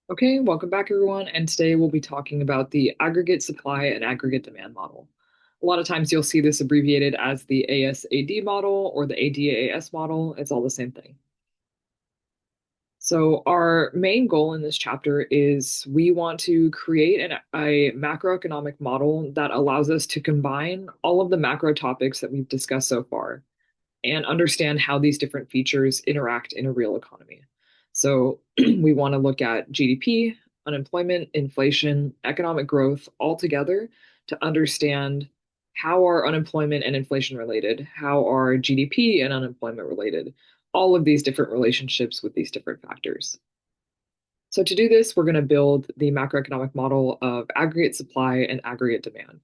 Okay, welcome back everyone. And today we'll be talking about the aggregate supply and aggregate demand model. A lot of times you'll see this abbreviated as the ASAD model or the ADAS model. It's all the same thing. So our main goal in this chapter is we want to create a macroeconomic model that allows us to combine all of the macro topics that we've discussed so far and understand how these different features interact in a real economy. So we want to look at GDP, unemployment, inflation, economic growth all together to understand how are unemployment and inflation related, how are GDP and unemployment related, all of these different relationships with these different factors. So to do this, we're going to build the macroeconomic model of aggregate supply and aggregate demand.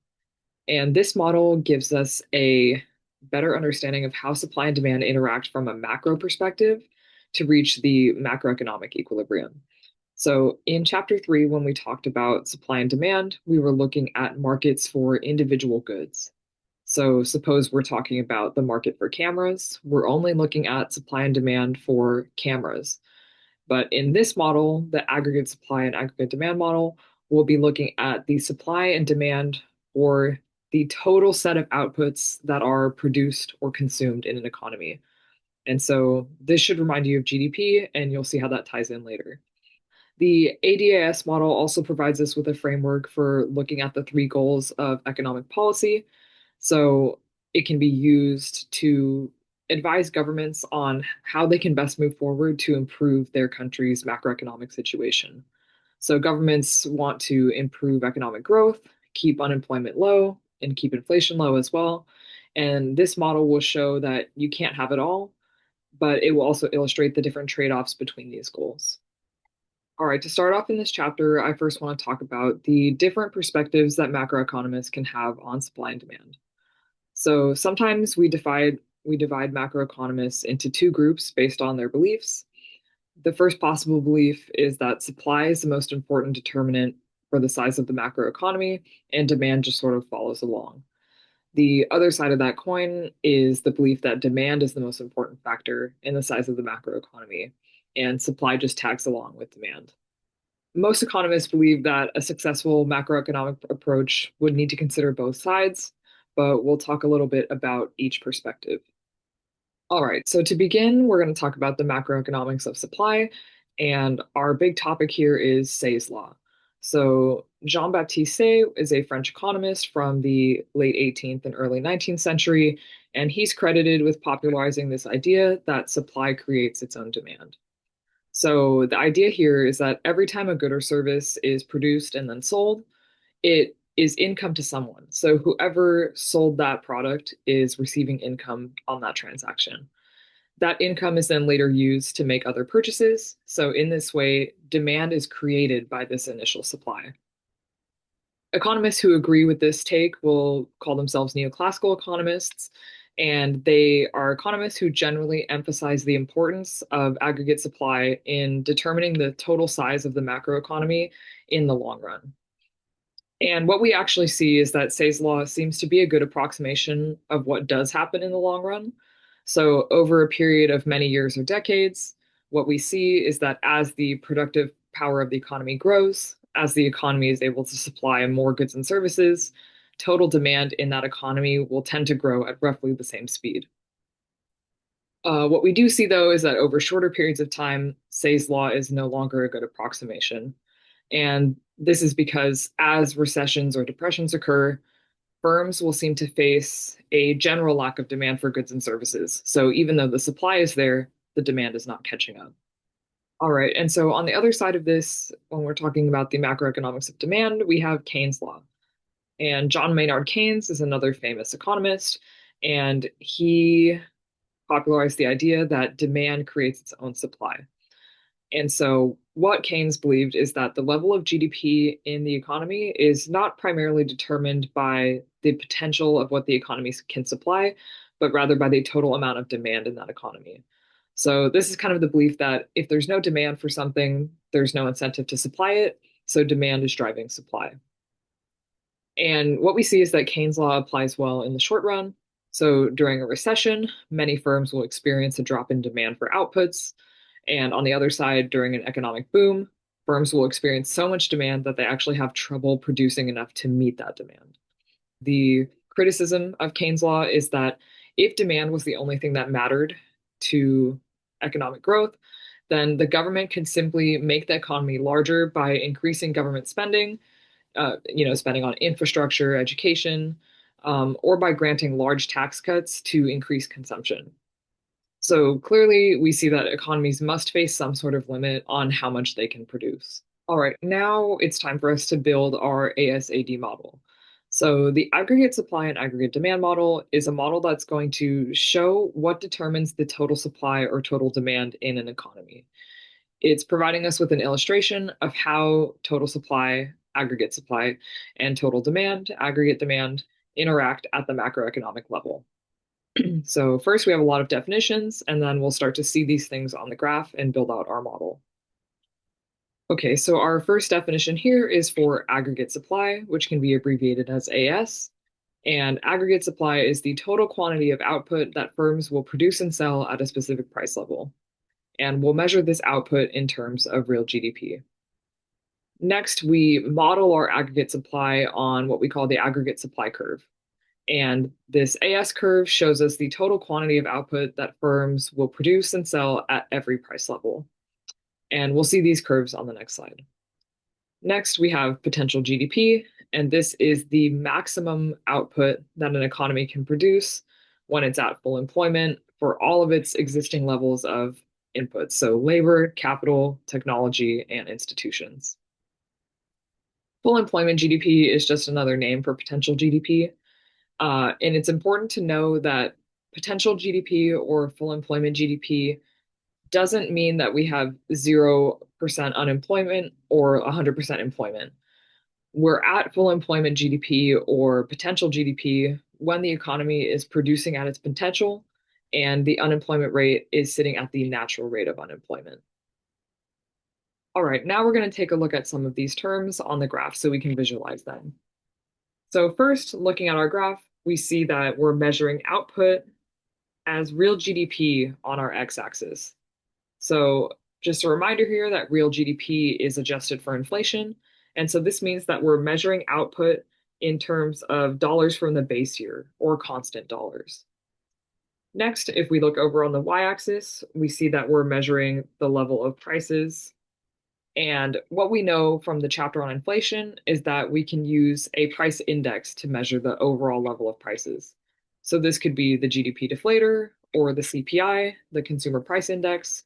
And this model gives us a better understanding of how supply and demand interact from a macro perspective to reach the macroeconomic equilibrium. So, in chapter 3, when we talked about supply and demand, we were looking at markets for individual goods. So, suppose we're talking about the market for cameras, we're only looking at supply and demand for cameras. But in this model, the aggregate supply and aggregate demand model, we'll be looking at the supply and demand for the total set of outputs that are produced or consumed in an economy. And so this should remind you of GDP, and you'll see how that ties in later. The ADAS model also provides us with a framework for looking at the three goals of economic policy. So it can be used to advise governments on how they can best move forward to improve their country's macroeconomic situation. So governments want to improve economic growth, keep unemployment low, and keep inflation low as well. And this model will show that you can't have it all, but it will also illustrate the different trade-offs between these goals. All right, to start off in this chapter, I first want to talk about the different perspectives that macroeconomists can have on supply and demand. So sometimes we divide macroeconomists into two groups based on their beliefs. The first possible belief is that supply is the most important determinant for the size of the macroeconomy, and demand just sort of follows along. The other side of that coin is the belief that demand is the most important factor in the size of the macroeconomy, and supply just tags along with demand. Most economists believe that a successful macroeconomic approach would need to consider both sides, but we'll talk a little bit about each perspective. All right, so to begin, we're going to talk about the macroeconomics of supply, and our big topic here is Say's law. So Jean-Baptiste Say is a French economist from the late 18th and early 19th century, and he's credited with popularizing this idea that supply creates its own demand. So the idea here is that every time a good or service is produced and then sold, it is income to someone. So whoever sold that product is receiving income on that transaction. That income is then later used to make other purchases. So in this way, demand is created by this initial supply. Economists who agree with this take will call themselves neoclassical economists, and they are economists who generally emphasize the importance of aggregate supply in determining the total size of the macroeconomy in the long run. And what we actually see is that Say's law seems to be a good approximation of what does happen in the long run. So, over a period of many years or decades, what we see is that as the productive power of the economy grows, as the economy is able to supply more goods and services, total demand in that economy will tend to grow at roughly the same speed. What we do see, though, is that over shorter periods of time, Say's law is no longer a good approximation. And this is because as recessions or depressions occur, firms will seem to face a general lack of demand for goods and services. So even though the supply is there, the demand is not catching up. All right. And so on the other side of this, when we're talking about the macroeconomics of demand, we have Keynes' law. And John Maynard Keynes is another famous economist, and he popularized the idea that demand creates its own supply. And so, what Keynes believed is that the level of GDP in the economy is not primarily determined by the potential of what the economy can supply, but rather by the total amount of demand in that economy. So, this is kind of the belief that if there's no demand for something, there's no incentive to supply it. So, demand is driving supply. And what we see is that Keynes' law applies well in the short run. So, during a recession, many firms will experience a drop in demand for outputs. And on the other side, during an economic boom, Firms will experience so much demand that they actually have trouble producing enough to meet that demand. The criticism of Keynes' law is that if demand was the only thing that mattered to economic growth, then the government can simply make the economy larger by increasing government spending, spending on infrastructure, education, or by granting large tax cuts to increase consumption. So clearly, we see that economies must face some sort of limit on how much they can produce. All right, now it's time for us to build our ASAD model. So the aggregate supply and aggregate demand model is a model that's going to show what determines the total supply or total demand in an economy. It's providing us with an illustration of how total supply, aggregate supply, and total demand, aggregate demand, interact at the macroeconomic level. So first we have a lot of definitions, and then we'll start to see these things on the graph and build out our model. Okay, so our first definition here is for aggregate supply, which can be abbreviated as AS. And aggregate supply is the total quantity of output that firms will produce and sell at a specific price level. And we'll measure this output in terms of real GDP. Next, we model our aggregate supply on what we call the aggregate supply curve. And this AS curve shows us the total quantity of output that firms will produce and sell at every price level. And we'll see these curves on the next slide. Next, we have potential GDP, and this is the maximum output that an economy can produce when it's at full employment for all of its existing levels of inputs, so labor, capital, technology, and institutions. Full employment GDP is just another name for potential GDP. And it's important to know that potential GDP or full employment GDP doesn't mean that we have 0% unemployment or 100% employment. We're at full employment GDP or potential GDP when the economy is producing at its potential and the unemployment rate is sitting at the natural rate of unemployment. All right, now we're going to take a look at some of these terms on the graph so we can visualize them. So first, looking at our graph, we see that we're measuring output as real GDP on our x-axis. So just a reminder here that real GDP is adjusted for inflation. And so this means that we're measuring output in terms of dollars from the base year or constant dollars. Next, if we look over on the y-axis, we see that we're measuring the level of prices. And what we know from the chapter on inflation is that we can use a price index to measure the overall level of prices. So this could be the GDP deflator or the CPI, the consumer price index.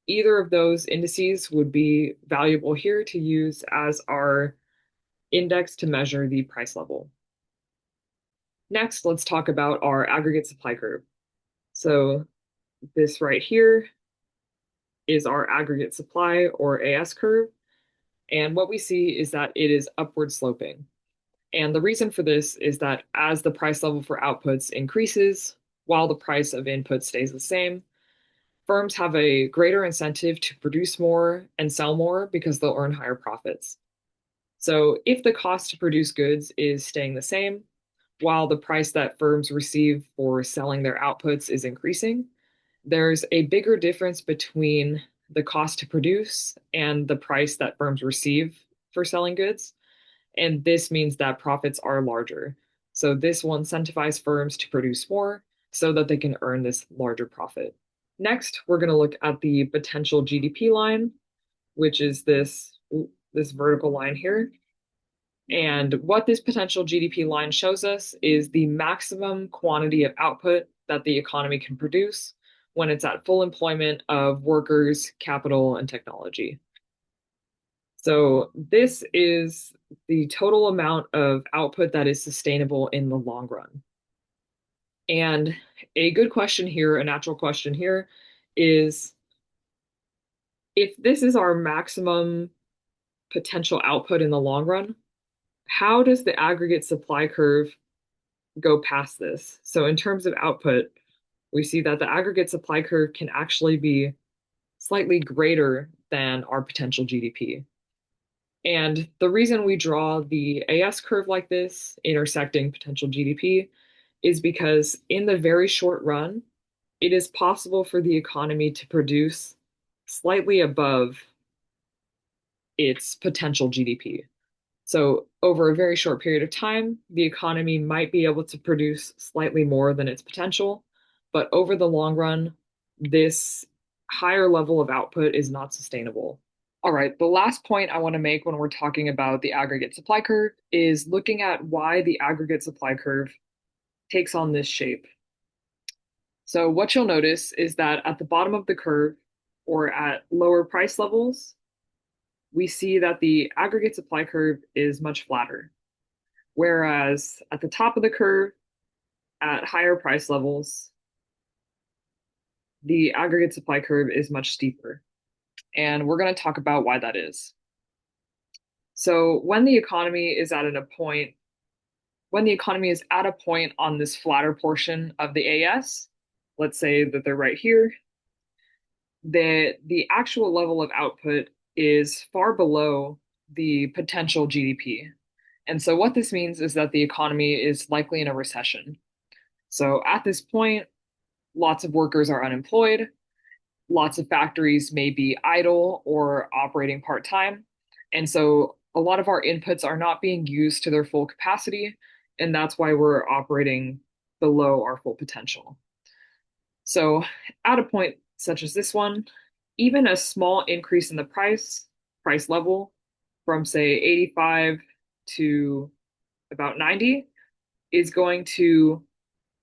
Either of those indices would be valuable here to use as our index to measure the price level. Next, let's talk about our aggregate supply curve. So this right here is our aggregate supply or AS curve. And what we see is that it is upward sloping. And the reason for this is that as the price level for outputs increases, while the price of inputs stays the same, firms have a greater incentive to produce more and sell more because they'll earn higher profits. So if the cost to produce goods is staying the same, while the price that firms receive for selling their outputs is increasing, there's a bigger difference between the cost to produce and the price that firms receive for selling goods. And this means that profits are larger. So this will incentivize firms to produce more so that they can earn this larger profit. Next, we're going to look at the potential GDP line, which is this vertical line here. And what this potential GDP line shows us is the maximum quantity of output that the economy can produce when it's at full employment of workers, capital, and technology. So this is the total amount of output that is sustainable in the long run. And a good question here, a natural question here, is if this is our maximum potential output in the long run, how does the aggregate supply curve go past this? So in terms of output, we see that the aggregate supply curve can actually be slightly greater than our potential GDP. And the reason we draw the AS curve like this, intersecting potential GDP, is because in the very short run, it is possible for the economy to produce slightly above its potential GDP. So, over a very short period of time, the economy might be able to produce slightly more than its potential, but over the long run, this higher level of output is not sustainable. All right, the last point I want to make when we're talking about the aggregate supply curve is looking at why the aggregate supply curve takes on this shape. So, what you'll notice is that at the bottom of the curve, or at lower price levels, we see that the aggregate supply curve is much flatter. Whereas at the top of the curve, at higher price levels, the aggregate supply curve is much steeper. And we're going to talk about why that is. So when the economy is at a point on this flatter portion of the AS, let's say that they're right here, the actual level of output is far below the potential GDP. And so what this means is that the economy is likely in a recession. So at this point, lots of workers are unemployed, lots of factories may be idle or operating part-time. And so a lot of our inputs are not being used to their full capacity, and that's why we're operating below our full potential. So at a point such as this one, even a small increase in the price level from say 85 to about 90 is going to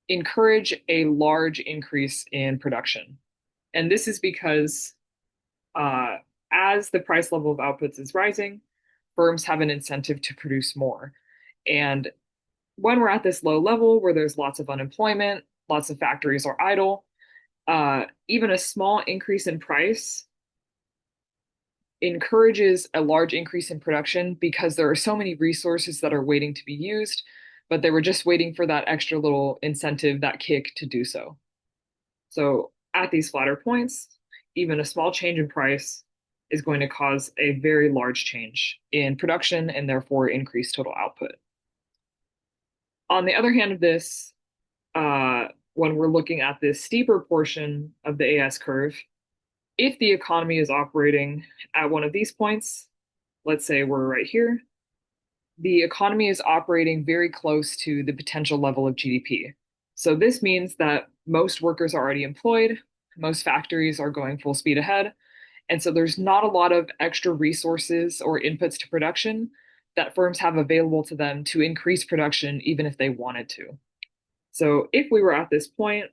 encourage a large increase in production. And this is because uh, as the price level of outputs is rising, firms have an incentive to produce more. And when we're at this low level where there's lots of unemployment, lots of factories are idle, even a small increase in price encourages a large increase in production because there are so many resources that are waiting to be used, but they were just waiting for that extra little incentive, that kick to do so. So at these flatter points, even a small change in price is going to cause a very large change in production and therefore increase total output. On the other hand of this, when we're looking at this steeper portion of the AS curve, if the economy is operating at one of these points, let's say we're right here, the economy is operating very close to the potential level of GDP. So this means that most workers are already employed, most factories are going full speed ahead, and so there's not a lot of extra resources or inputs to production that firms have available to them to increase production even if they wanted to. So if we were at this point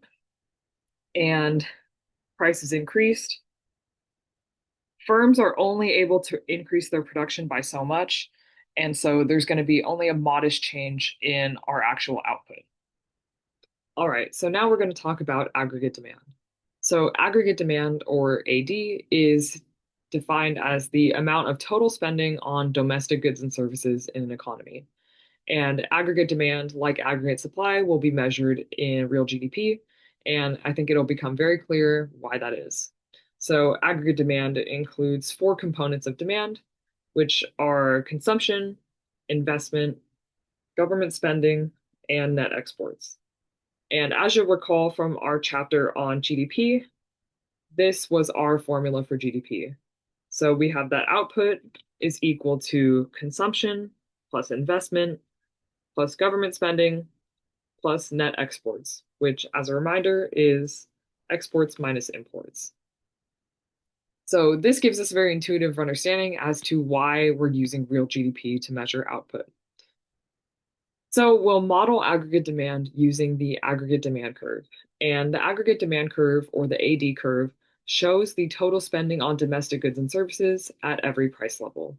and prices increased, firms are only able to increase their production by so much. And so there's going to be only a modest change in our actual output. All right, so now we're going to talk about aggregate demand. So aggregate demand, or AD, is defined as the amount of total spending on domestic goods and services in an economy. And aggregate demand, like aggregate supply, will be measured in real GDP. And I think it'll become very clear why that is. So aggregate demand includes four components of demand, which are consumption, investment, government spending, and net exports. And as you'll recall from our chapter on GDP, this was our formula for GDP. So we have that output is equal to consumption plus investment plus government spending plus net exports, which, as a reminder, is exports minus imports. So this gives us a very intuitive understanding as to why we're using real GDP to measure output. So we'll model aggregate demand using the aggregate demand curve. And the aggregate demand curve, or the AD curve, shows the total spending on domestic goods and services at every price level.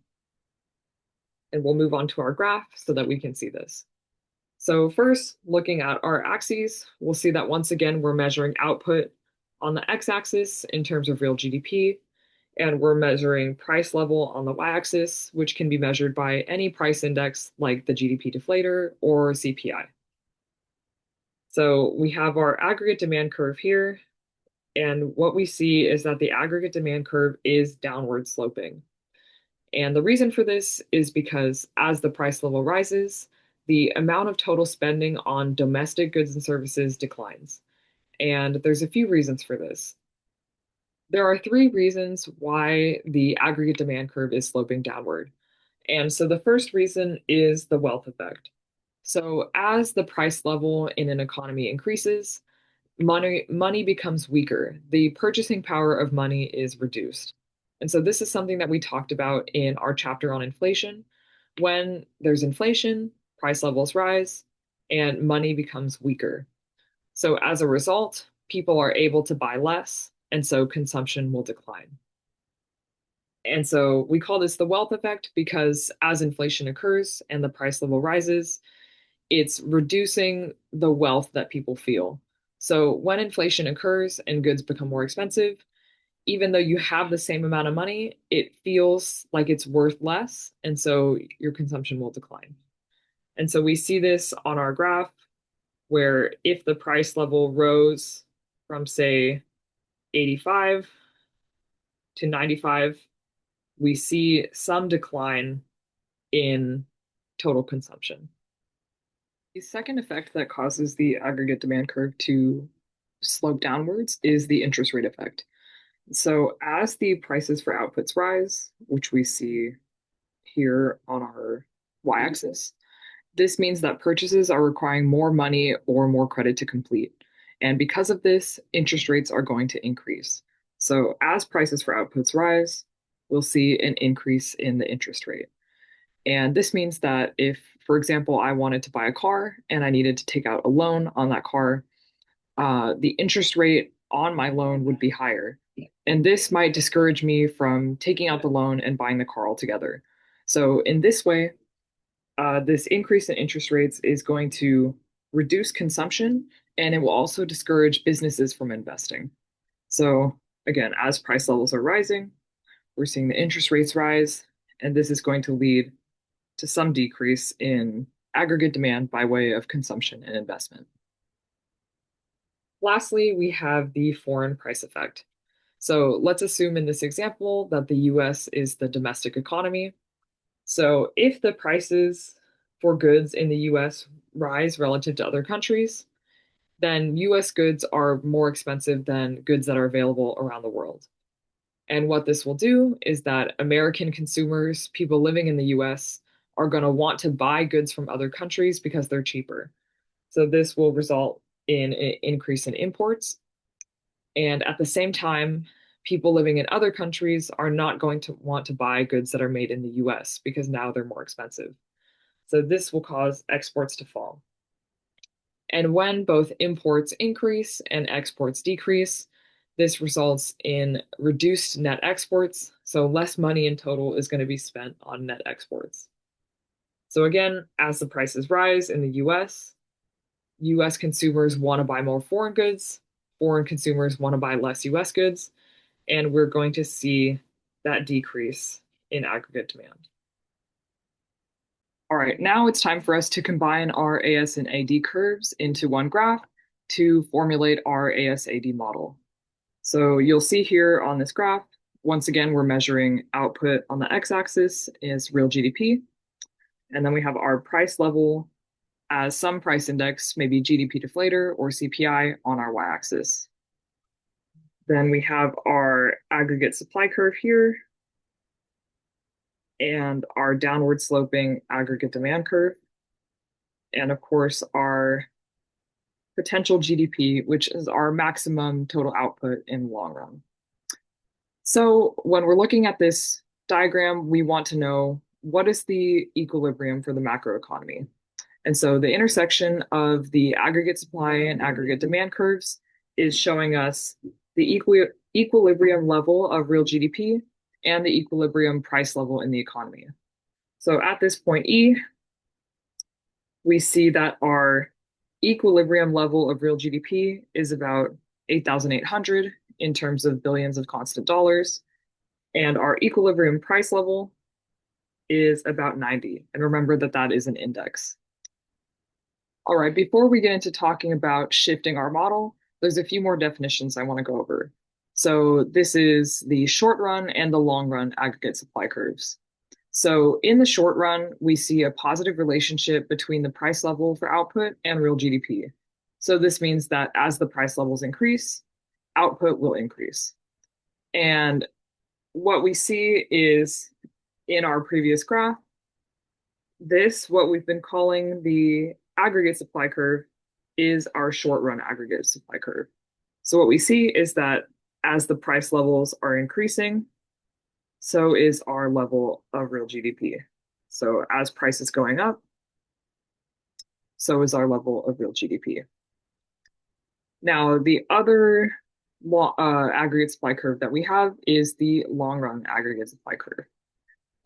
And we'll move on to our graph so that we can see this. So first, looking at our axes, we'll see that once again, we're measuring output on the x-axis in terms of real GDP, and we're measuring price level on the y-axis, which can be measured by any price index like the GDP deflator or CPI. So we have our aggregate demand curve here, and what we see is that the aggregate demand curve is downward sloping. And the reason for this is because as the price level rises, the amount of total spending on domestic goods and services declines. And there's a few reasons for this. There are three reasons why the aggregate demand curve is sloping downward. And so the first reason is the wealth effect. So as the price level in an economy increases, money becomes weaker. The purchasing power of money is reduced. And so this is something that we talked about in our chapter on inflation. When there's inflation, price levels rise and money becomes weaker. So as a result, people are able to buy less, and so consumption will decline. And so we call this the wealth effect because as inflation occurs and the price level rises, it's reducing the wealth that people feel. So when inflation occurs and goods become more expensive, even though you have the same amount of money, it feels like it's worth less. And so your consumption will decline. And so we see this on our graph where if the price level rose from, say, 85 to 95, we see some decline in total consumption. The second effect that causes the aggregate demand curve to slope downwards is the interest rate effect. So as the prices for outputs rise, which we see here on our y-axis, this means that purchases are requiring more money or more credit to complete. And because of this, interest rates are going to increase. So as prices for outputs rise, we'll see an increase in the interest rate. And this means that if, for example, I wanted to buy a car and I needed to take out a loan on that car, the interest rate on my loan would be higher. And this might discourage me from taking out the loan and buying the car altogether. So, in this way, this increase in interest rates is going to reduce consumption and it will also discourage businesses from investing. So, again, as price levels are rising, we're seeing the interest rates rise, and this is going to lead to some decrease in aggregate demand by way of consumption and investment. Lastly, we have the foreign price effect. So let's assume in this example that the US is the domestic economy. So if the prices for goods in the US rise relative to other countries, then US goods are more expensive than goods that are available around the world. And what this will do is that American consumers, people living in the US, are going to want to buy goods from other countries because they're cheaper. So this will result in an increase in imports. And at the same time, people living in other countries are not going to want to buy goods that are made in the US because now they're more expensive. So this will cause exports to fall. And when both imports increase and exports decrease, this results in reduced net exports. So less money in total is going to be spent on net exports. So again, as the prices rise in the US consumers want to buy more foreign goods, foreign consumers want to buy less US goods, and we're going to see that decrease in aggregate demand. All right, now it's time for us to combine our AS and AD curves into one graph to formulate our AS/AD model. So you'll see here on this graph, once again, we're measuring output on the x-axis is real GDP. And then we have our price level as some price index, maybe GDP deflator or CPI on our y-axis. Then we have our aggregate supply curve here and our downward sloping aggregate demand curve. And of course, our potential GDP, which is our maximum total output in the long run. So when we're looking at this diagram, we want to know what is the equilibrium for the macroeconomy. And so the intersection of the aggregate supply and aggregate demand curves is showing us the equilibrium level of real GDP and the equilibrium price level in the economy. So at this point E, we see that our equilibrium level of real GDP is about 8,800 in terms of billions of constant dollars. And our equilibrium price level is about 90. And remember that that is an index. All right, before we get into talking about shifting our model, there's a few more definitions I want to go over. So this is the short run and the long run aggregate supply curves. So in the short run, we see a positive relationship between the price level for output and real GDP. So this means that as the price levels increase, output will increase. And what we see is in our previous graph, this, what we've been calling the aggregate supply curve, is our short run aggregate supply curve. So what we see is that as the price levels are increasing, so is our level of real GDP. So as price is going up, so is our level of real GDP. Now, the other aggregate supply curve that we have is the long run aggregate supply curve.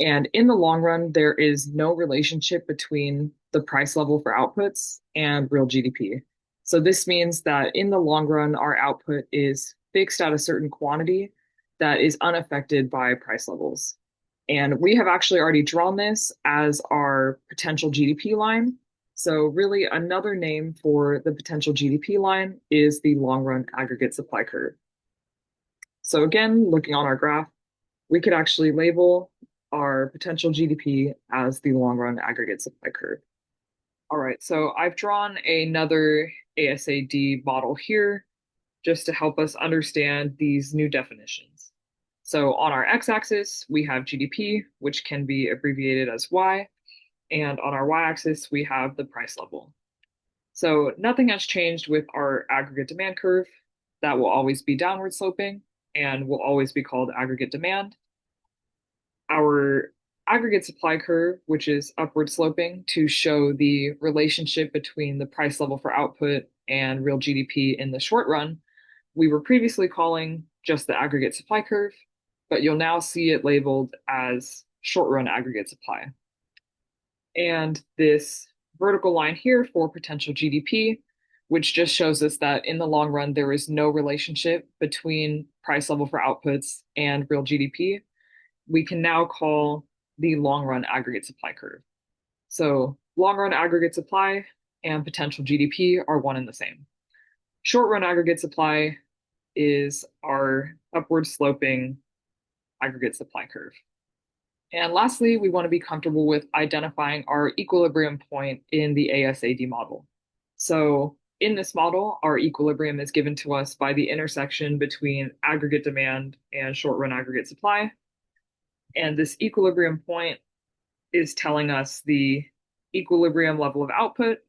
And in the long run, there is no relationship between the price level for outputs and real GDP. So this means that in the long run, our output is fixed at a certain quantity that is unaffected by price levels. And we have actually already drawn this as our potential GDP line. So really another name for the potential GDP line is the long run aggregate supply curve. So again, looking on our graph, we could actually label our potential GDP as the long run aggregate supply curve. All right, so I've drawn another ASAD model here just to help us understand these new definitions. So on our x-axis, we have GDP, which can be abbreviated as Y, and on our y-axis, we have the price level. So nothing has changed with our aggregate demand curve. That will always be downward sloping and will always be called aggregate demand. Our aggregate supply curve, which is upward sloping to show the relationship between the price level for output and real GDP in the short run, we were previously calling just the aggregate supply curve, but you'll now see it labeled as short run aggregate supply. And this vertical line here for potential GDP, which just shows us that in the long run, there is no relationship between price level for outputs and real GDP, we can now call the long run aggregate supply curve. So long run aggregate supply and potential GDP are one and the same. Short run aggregate supply is our upward sloping aggregate supply curve. And lastly, we want to be comfortable with identifying our equilibrium point in the ASAD model. So in this model, our equilibrium is given to us by the intersection between aggregate demand and short run aggregate supply. And this equilibrium point is telling us the equilibrium level of output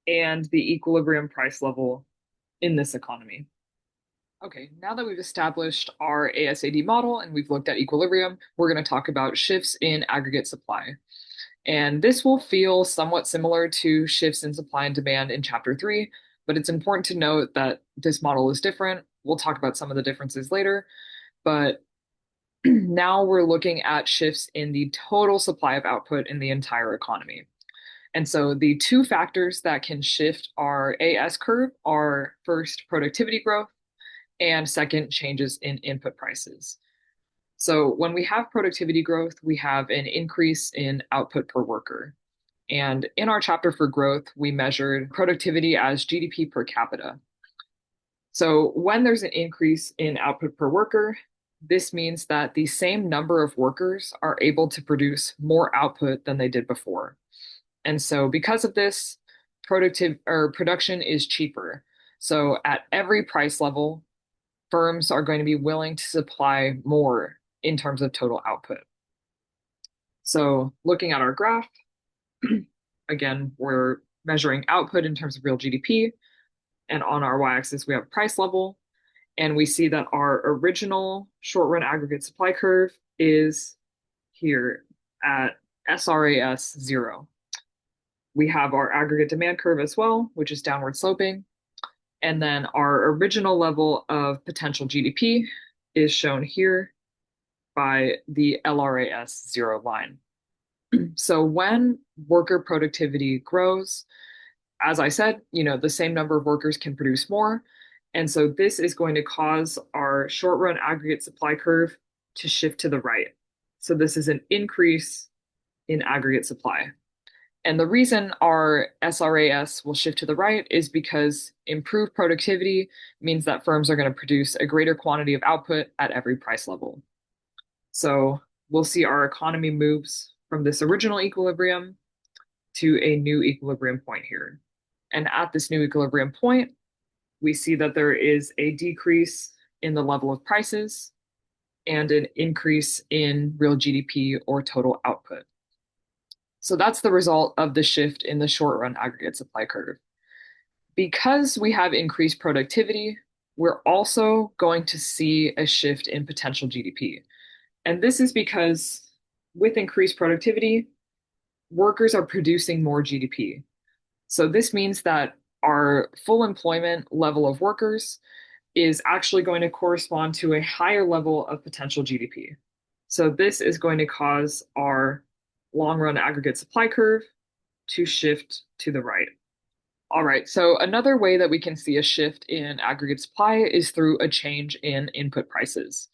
and the equilibrium price level in this economy. Okay, now that we've established our ASAD model and we've looked at equilibrium, we're going to talk about shifts in aggregate supply. And this will feel somewhat similar to shifts in supply and demand in chapter 3, but it's important to note that this model is different. We'll talk about some of the differences later, but now we're looking at shifts in the total supply of output in the entire economy. And so the two factors that can shift our AS curve are first, productivity growth, and second, changes in input prices. So when we have productivity growth, we have an increase in output per worker. And in our chapter for growth, we measured productivity as GDP per capita. So when there's an increase in output per worker, this means that the same number of workers are able to produce more output than they did before. And so because of this, production is cheaper. So at every price level, firms are going to be willing to supply more in terms of total output. So looking at our graph, again, we're measuring output in terms of real GDP. And on our y-axis, we have price level. And we see that our original short run aggregate supply curve is here at SRAS 0. We have our aggregate demand curve as well, which is downward sloping. And then our original level of potential GDP is shown here by the LRAS 0 line. So when worker productivity grows, as I said, the same number of workers can produce more. And so this is going to cause our short run aggregate supply curve to shift to the right. So this is an increase in aggregate supply. And the reason our SRAS will shift to the right is because improved productivity means that firms are going to produce a greater quantity of output at every price level. So we'll see our economy moves from this original equilibrium to a new equilibrium point here. And at this new equilibrium point, We see that there is a decrease in the level of prices and an increase in real GDP or total output. So that's the result of the shift in the short run aggregate supply curve. Because we have increased productivity, we're also going to see a shift in potential GDP. And this is because with increased productivity, workers are producing more GDP. So this means that our full employment level of workers is actually going to correspond to a higher level of potential GDP. So this is going to cause our long run aggregate supply curve to shift to the right. All right, so another way that we can see a shift in aggregate supply is through a change in input prices.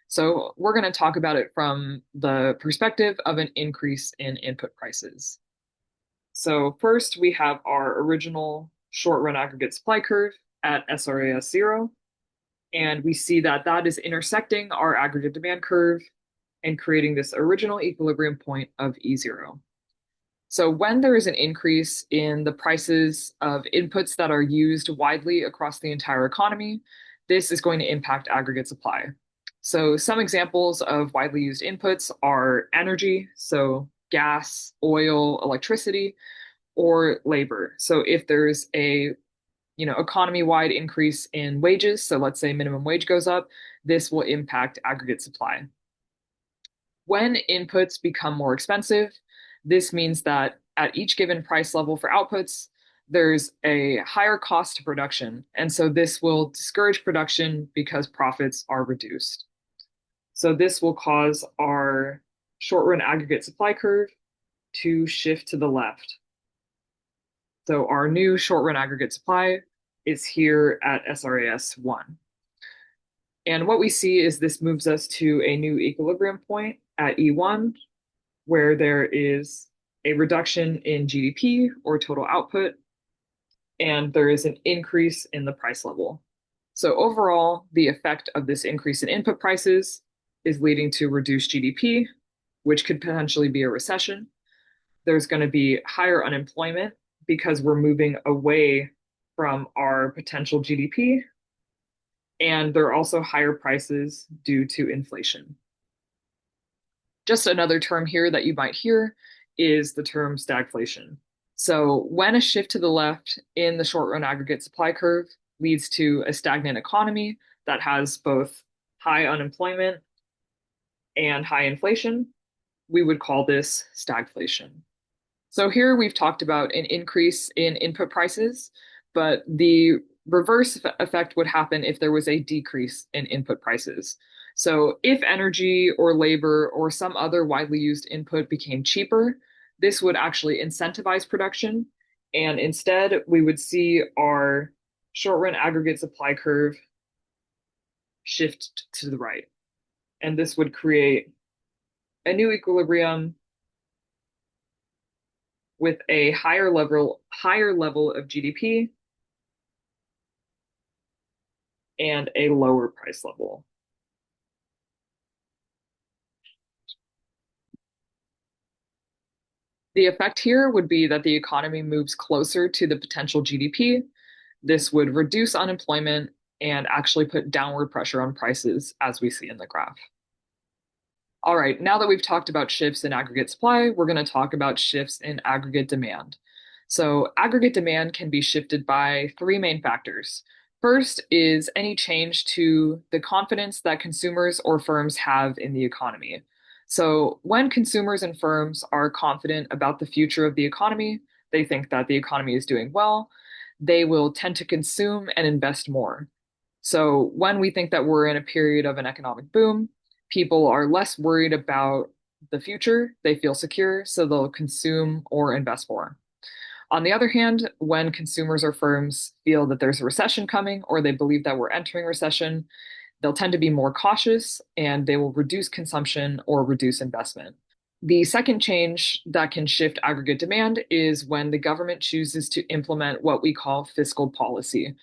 So we're going to talk about it from the perspective of an increase in input prices. So first we have our original short run aggregate supply curve at SRAS 0. And we see that that is intersecting our aggregate demand curve and creating this original equilibrium point of E0. So when there is an increase in the prices of inputs that are used widely across the entire economy, this is going to impact aggregate supply. So some examples of widely used inputs are energy, so gas, oil, electricity, or labor. So if there's a economy-wide increase in wages, so let's say minimum wage goes up, this will impact aggregate supply. When inputs become more expensive, this means that at each given price level for outputs, there's a higher cost to production. And so this will discourage production because profits are reduced. So this will cause our short run aggregate supply curve to shift to the left. So our new short run aggregate supply is here at SRAS 1. And what we see is this moves us to a new equilibrium point at E1, where there is a reduction in GDP or total output, and there is an increase in the price level. So overall, the effect of this increase in input prices is leading to reduced GDP, which could potentially be a recession. There's going to be higher unemployment because we're moving away from our potential GDP. And there are also higher prices due to inflation. Just another term here that you might hear is the term stagflation. So when a shift to the left in the short run aggregate supply curve leads to a stagnant economy that has both high unemployment and high inflation, we would call this stagflation. So here we've talked about an increase in input prices, but the reverse effect would happen if there was a decrease in input prices. So if energy or labor or some other widely used input became cheaper, this would actually incentivize production. And instead, we would see our short run aggregate supply curve shift to the right. And this would create a new equilibrium with a higher level of GDP and a lower price level. The effect here would be that the economy moves closer to the potential GDP. This would reduce unemployment and actually put downward pressure on prices, as we see in the graph. All right, now that we've talked about shifts in aggregate supply, we're going to talk about shifts in aggregate demand. So aggregate demand can be shifted by three main factors. First is any change to the confidence that consumers or firms have in the economy. So when consumers and firms are confident about the future of the economy, they think that the economy is doing well, they will tend to consume and invest more. So when we think that we're in a period of an economic boom, people are less worried about the future. They feel secure, so they'll consume or invest more. On the other hand, when consumers or firms feel that there's a recession coming or they believe that we're entering recession, they'll tend to be more cautious and they will reduce consumption or reduce investment. The second change that can shift aggregate demand is when the government chooses to implement what we call fiscal policy.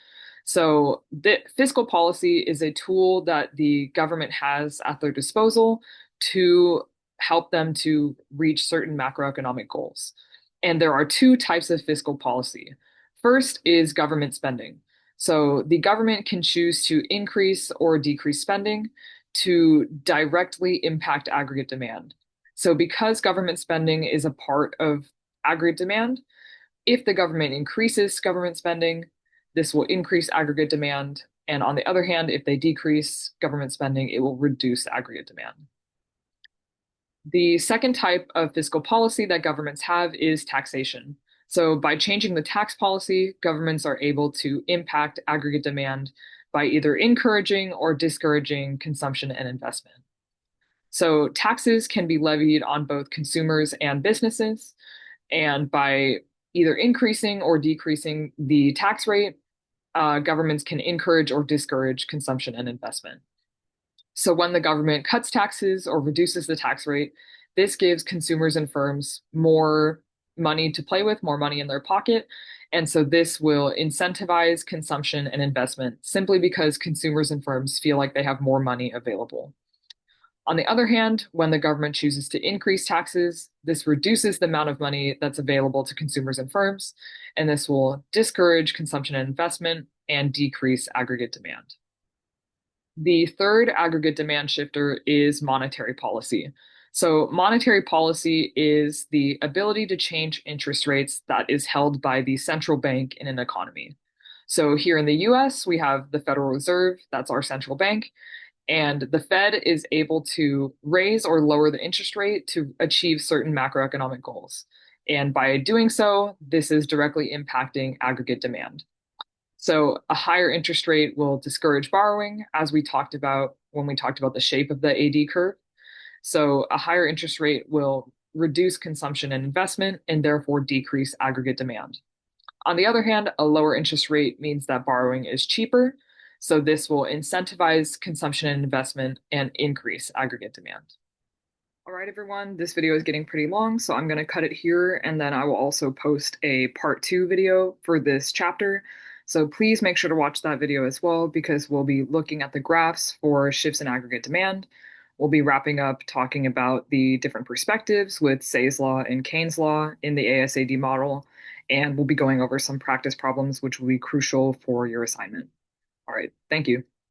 So, the fiscal policy is a tool that the government has at their disposal to help them to reach certain macroeconomic goals. And there are two types of fiscal policy. First is government spending. So the government can choose to increase or decrease spending to directly impact aggregate demand. So because government spending is a part of aggregate demand, if the government increases government spending, this will increase aggregate demand. And on the other hand, if they decrease government spending, it will reduce aggregate demand. The second type of fiscal policy that governments have is taxation. So by changing the tax policy, governments are able to impact aggregate demand by either encouraging or discouraging consumption and investment. So taxes can be levied on both consumers and businesses, and by either increasing or decreasing the tax rate, governments can encourage or discourage consumption and investment. So when the government cuts taxes or reduces the tax rate, this gives consumers and firms more money to play with, more money in their pocket. And so this will incentivize consumption and investment simply because consumers and firms feel like they have more money available. On the other hand, when the government chooses to increase taxes, this reduces the amount of money that's available to consumers and firms, and this will discourage consumption and investment and decrease aggregate demand. The third aggregate demand shifter is monetary policy. So, monetary policy is the ability to change interest rates that is held by the central bank in an economy. So, here in the US, we have the Federal Reserve, that's our central bank, and the Fed is able to raise or lower the interest rate to achieve certain macroeconomic goals. And by doing so, this is directly impacting aggregate demand. So a higher interest rate will discourage borrowing, as we talked about when we talked about the shape of the AD curve. So a higher interest rate will reduce consumption and investment and therefore decrease aggregate demand. On the other hand, a lower interest rate means that borrowing is cheaper. So this will incentivize consumption and investment and increase aggregate demand. All right, everyone, this video is getting pretty long, so I'm going to cut it here, and then I will also post a part 2 video for this chapter. So please make sure to watch that video as well, because we'll be looking at the graphs for shifts in aggregate demand. We'll be wrapping up talking about the different perspectives with Say's law and Keynes' law in the ASAD model, and we'll be going over some practice problems which will be crucial for your assignment. All right, thank you.